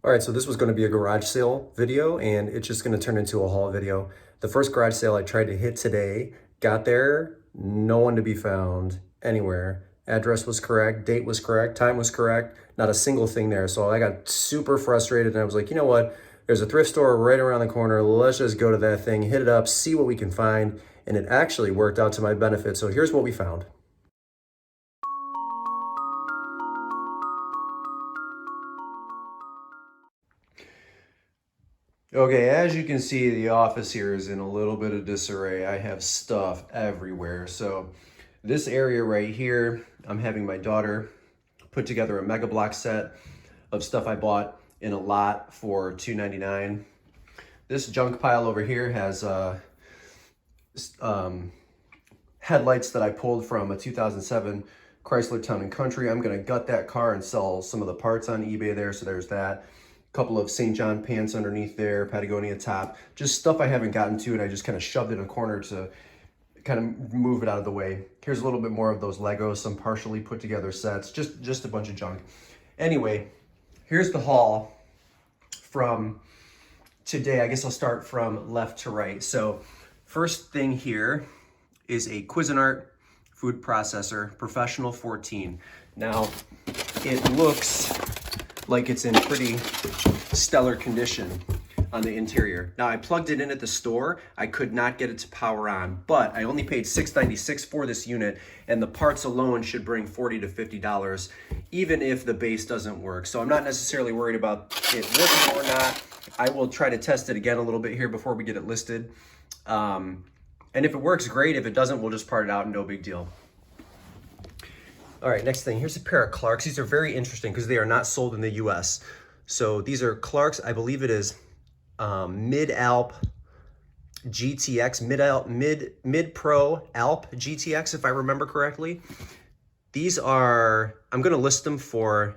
All right, so this was going to be a garage sale video, and it's just going to turn into a haul video. The first garage sale I tried to hit today, got there, no one to be found anywhere. Address was correct, date was correct, time was correct, not a single thing there. So I got super frustrated, and I was like, you know what? There's a thrift store right around the corner. Let's just go to that thing, hit it up, see what we can find. And it actually worked out to my benefit. So here's what we found. Okay, as you can see, the office here is in a little bit of disarray. I have stuff everywhere. So this area right here, I'm having my daughter put together a mega block set of stuff I bought in a lot for $2.99. This junk pile over here has headlights that I pulled from a 2007 Chrysler Town & Country. I'm gonna gut that car and sell some of the parts on eBay there, so there's that. Couple of St. John pants underneath there, Patagonia top, just stuff I haven't gotten to, and I just kind of shoved it in a corner to kind of move it out of the way. Here's a little bit more of those Legos, some partially put together sets, just a bunch of junk. Anyway, here's the haul from today. I guess I'll start from left to right. So first thing here is a Cuisinart food processor, Professional 14. Now, it looks like it's in pretty stellar condition on the interior. Now, I plugged it in at the store. I could not get it to power on, but I only paid $6.96 for this unit, and the parts alone should bring $40 to $50, even if the base doesn't work. So I'm not necessarily worried about it working or not. I will try to test it again a little bit here before we get it listed. And if it works, great. If it doesn't, we'll just part it out, no big deal. All right, next thing, here's a pair of Clarks. These are very interesting because they are not sold in the US. So these are Clarks, I believe it is Mid-Alp GTX, Mid-Pro Alp GTX, if I remember correctly. These are, I'm gonna list them for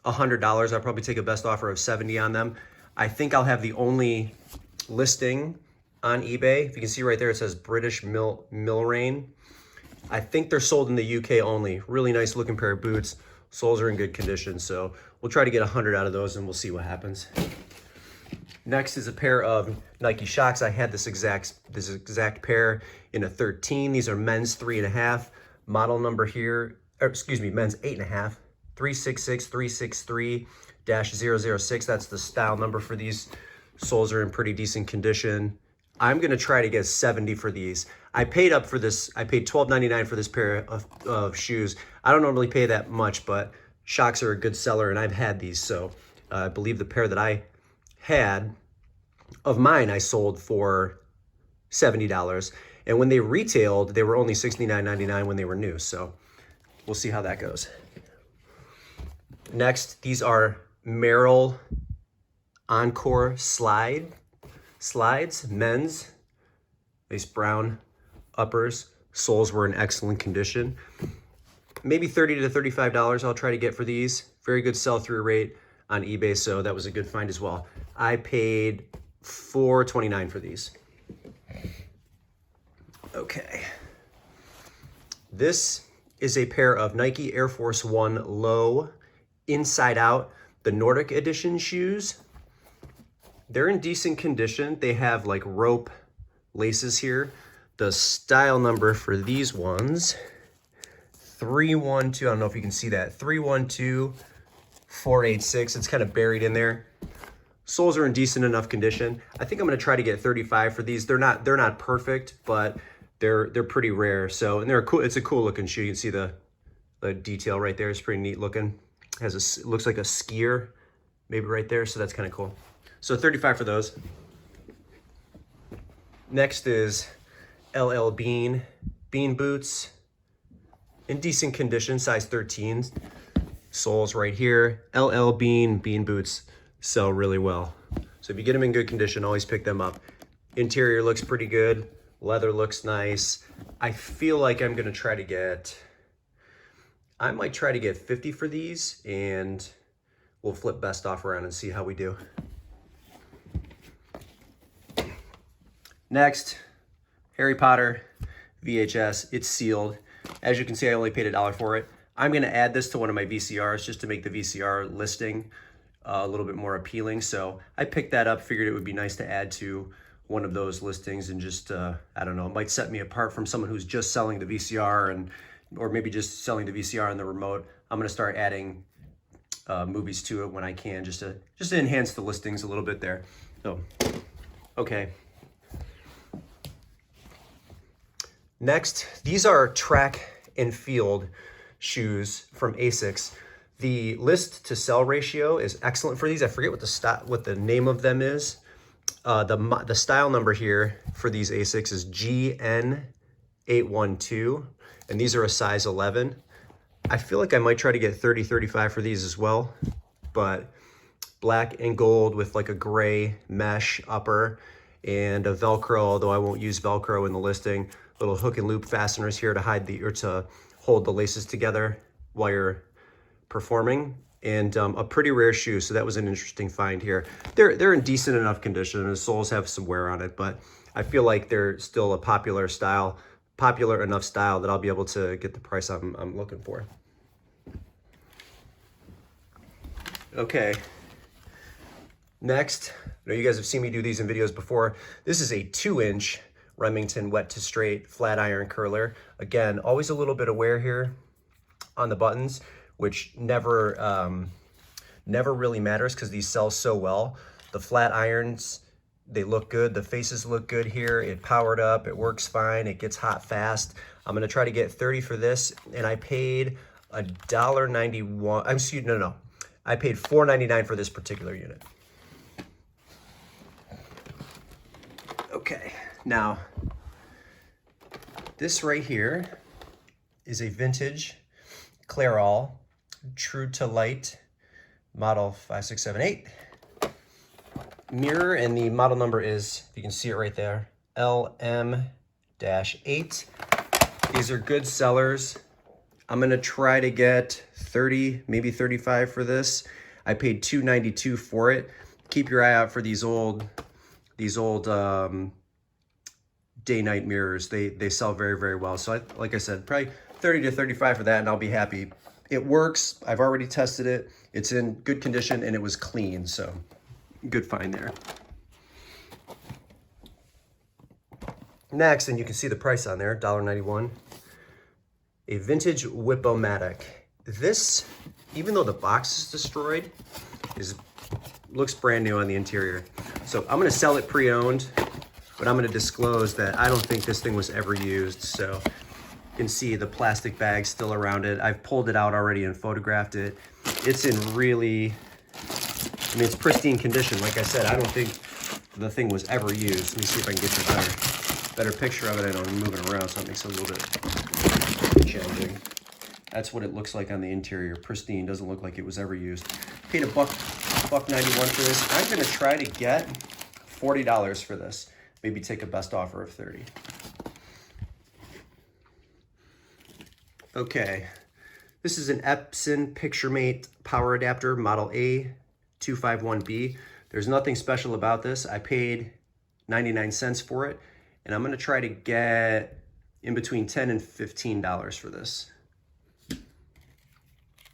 $100. I'll probably take a best offer of 70 on them. I think I'll have the only listing on eBay. If you can see right there, it says British Millrain. I think they're sold in the UK only. Really nice looking pair of boots. Soles are in good condition, so we'll try to get 100 out of those and we'll see what happens. Next is a pair of Nike Shox. I had this exact pair in a 13. These are men's 3.5. Model number here, or excuse me, men's 8.5. 366-363-006. That's the style number for these. Soles are in pretty decent condition. I'm gonna try to get 70 for these. I paid up for this. I paid $12.99 for this pair of shoes. I don't normally pay that much, but Shox are a good seller, and I've had these. So I believe the pair that I had of mine, I sold for $70. And when they retailed, they were only $69.99 when they were new. So we'll see how that goes. Next, these are Merrell Encore slides, men's. Nice brown uppers. Soles were in excellent condition. Maybe $30 to $35 I'll try to get for these. Very good sell-through rate on eBay, so that was a good find as well. I paid $4.29 for these. Okay. This is a pair of Nike Air Force One Low Inside Out, the Nordic Edition shoes. They're in decent condition. They have like rope laces here. The style number for these ones, 312, I don't know if you can see that, 312486. It's kind of buried in there. Soles are in decent enough condition. I think I'm gonna try to get 35 for these. They're not perfect, but they're pretty rare. So, and it's a cool looking shoe. You can see the detail right there. It's pretty neat looking. Looks like a skier, maybe right there. So that's kind of cool. So 35 for those. Next is LL Bean boots in decent condition, size 13s. Soles right here. LL Bean boots sell really well. So if you get them in good condition, always pick them up. Interior looks pretty good. Leather looks nice. I feel like I might try to get 50 for these, and we'll flip best offer around and see how we do. Next, Harry Potter VHS. It's sealed. As you can see, I only paid $1 for it. I'm gonna add this to one of my VCRs just to make the VCR listing a little bit more appealing. So I picked that up, figured it would be nice to add to one of those listings, and just, I don't know, it might set me apart from someone who's just selling the VCR or maybe just selling the VCR and the remote. I'm gonna start adding movies to it when I can, just to enhance the listings a little bit there. So, okay. Next, these are track and field shoes from Asics. The list to sell ratio is excellent for these. I forget what the name of them is. The style number here for these Asics is GN812, and these are a size 11. I feel like I might try to get 30, 35 for these as well, but black and gold with like a gray mesh upper and a Velcro, although I won't use Velcro in the listing. Little hook and loop fasteners here to to hold the laces together while you're performing, and a pretty rare shoe. So that was an interesting find here. They're in decent enough condition, and the soles have some wear on it, but I feel like they're still a popular enough style that I'll be able to get the price I'm looking for. Okay. Next, I know you guys have seen me do these in videos before. This is a 2-inch Remington wet to straight flat iron curler. Again, always a little bit of wear here on the buttons, which never really matters because these sell so well. The flat irons, they look good. The faces look good here. It powered up. It works fine. It gets hot fast. I'm gonna try to get 30 for this, and I paid $1.91. I paid $4.99 for this particular unit. Okay, now this right here is a vintage Clairol True to Light model 5678 mirror, and the model number is, you can see it right there, LM-8. These are good sellers. I'm gonna try to get 30, maybe 35 for this. I paid $2.92 for it. Keep your eye out for these old day-night mirrors. They sell very, very well. So like I said, probably 30 to 35 for that, and I'll be happy. It works. I've already tested it. It's in good condition, and it was clean, so good find there. Next, and you can see the price on there, $1.91, a vintage OMatic. This, even though the box is destroyed, looks brand new on the interior. So I'm gonna sell it pre-owned, but I'm gonna disclose that I don't think this thing was ever used. So you can see the plastic bag still around it. I've pulled it out already and photographed it. It's in really, it's pristine condition. Like I said, I don't think the thing was ever used. Let me see if I can get you a better picture of it. I know I'm moving around, so it makes it a little bit challenging. That's what it looks like on the interior. Pristine, doesn't look like it was ever used. Paid $1.91 for this. I'm gonna try to get $40 for this. Maybe take a best offer of 30. Okay, this is an Epson PictureMate power adapter, model A251B. There's nothing special about this. I paid 99 cents for it, and I'm gonna try to get in between $10 and $15 for this.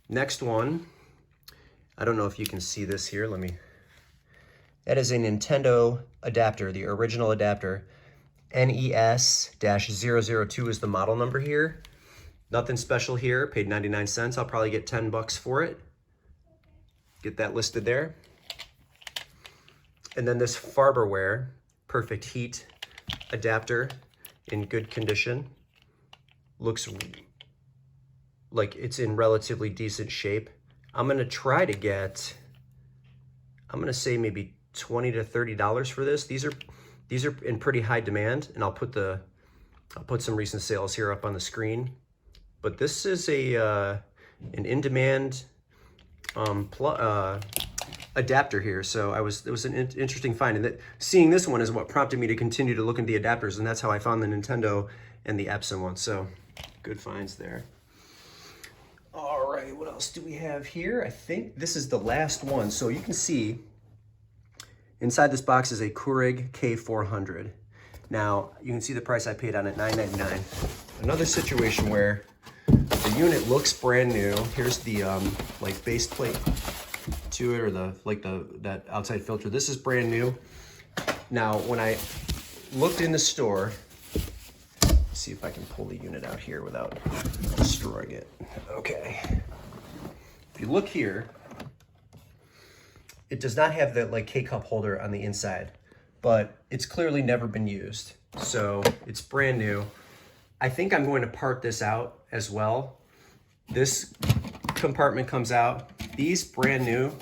Next one, I don't know if you can see this here. That is a Nintendo adapter, the original adapter. NES-002 is the model number here. Nothing special here, paid 99 cents. I'll probably get 10 bucks for it. Get that listed there. And then this Farberware Perfect Heat adapter in good condition. Looks like it's in relatively decent shape. I'm gonna try to get, I'm gonna say maybe $20 to $30 for this. These are in pretty high demand, and I'll put some recent sales here up on the screen. But this is an in-demand adapter here, so it was an interesting find, and seeing this one is what prompted me to continue to look into the adapters, and that's how I found the Nintendo and the Epson one. So good finds there. All right, what else do we have here? I think this is the last one. So you can see inside this box is a Keurig K400. Now you can see the price I paid on it, $9.99. Another situation where the unit looks brand new. Here's the like base plate to it, or that outside filter. This is brand new. Now, when I looked in the store, let's see if I can pull the unit out here without destroying it. Okay. If you look here, it does not have the K-cup holder on the inside, but it's clearly never been used. So it's brand new. I think I'm going to part this out as well. This compartment comes out. These brand new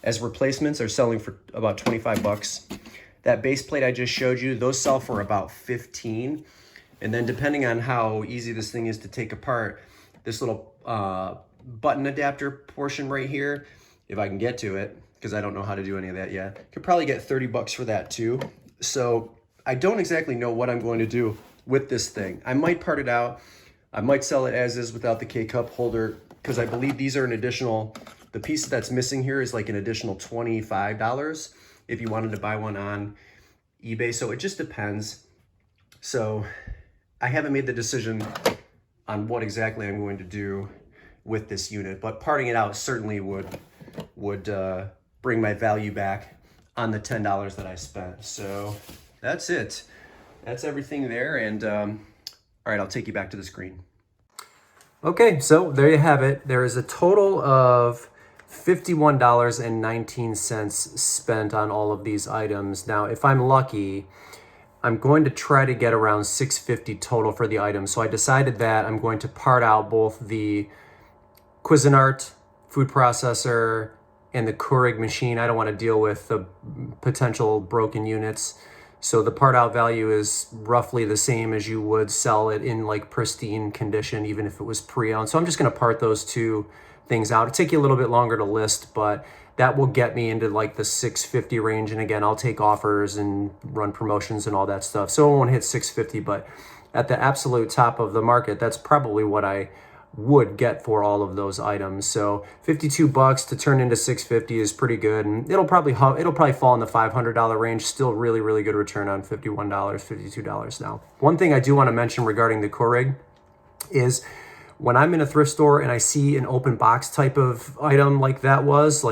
as replacements are selling for about 25 bucks. That base plate I just showed you, those sell for about 15. And then depending on how easy this thing is to take apart, this little button adapter portion right here, if I can get to it, because I don't know how to do any of that yet, could probably get 30 bucks for that too. So I don't exactly know what I'm going to do with this thing. I might part it out. I might sell it as is without the K-cup holder, because I believe these are an additional, the piece that's missing here is like an additional $25 if you wanted to buy one on eBay. So it just depends. So I haven't made the decision on what exactly I'm going to do with this unit, but parting it out certainly would bring my value back on the $10 that I spent. So that's it. That's everything there. And all right, I'll take you back to the screen. Okay, so there you have it. There is a total of $51.19 spent on all of these items. Now, if I'm lucky, I'm going to try to get around $6.50 total for the items. So I decided that I'm going to part out both the Cuisinart food processor and the Keurig machine. I don't want to deal with the potential broken units. So the part out value is roughly the same as you would sell it in like pristine condition, even if it was pre-owned. So I'm just going to part those two things out. It'll take you a little bit longer to list, but that will get me into like the $6.50 range. And again, I'll take offers and run promotions and all that stuff. So it won't hit $6.50, but at the absolute top of the market, that's probably what I would get for all of those items. So 52 bucks to turn into 650 is pretty good, and it'll probably fall in the $500 range. Still really, really good return on $51, $52 now. One thing I do want to mention regarding the Keurig is when I'm in a thrift store and I see an open box type of item like that was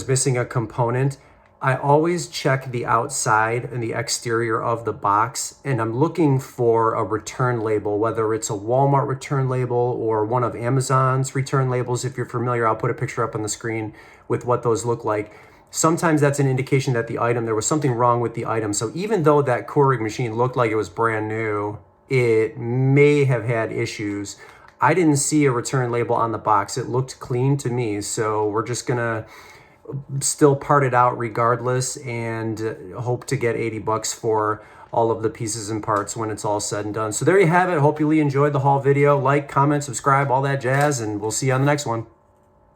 missing a component, I always check the outside and the exterior of the box, and I'm looking for a return label, whether it's a Walmart return label or one of Amazon's return labels. If you're familiar, I'll put a picture up on the screen with what those look like. Sometimes that's an indication that there was something wrong with the item. So even though that Keurig machine looked like it was brand new, it may have had issues. I didn't see a return label on the box. It looked clean to me. So we're just gonna still part it out regardless and hope to get 80 bucks for all of the pieces and parts when it's all said and done. So there you have it. Hope you enjoyed the haul video. Like, comment, subscribe, all that jazz, and we'll see you on the next one.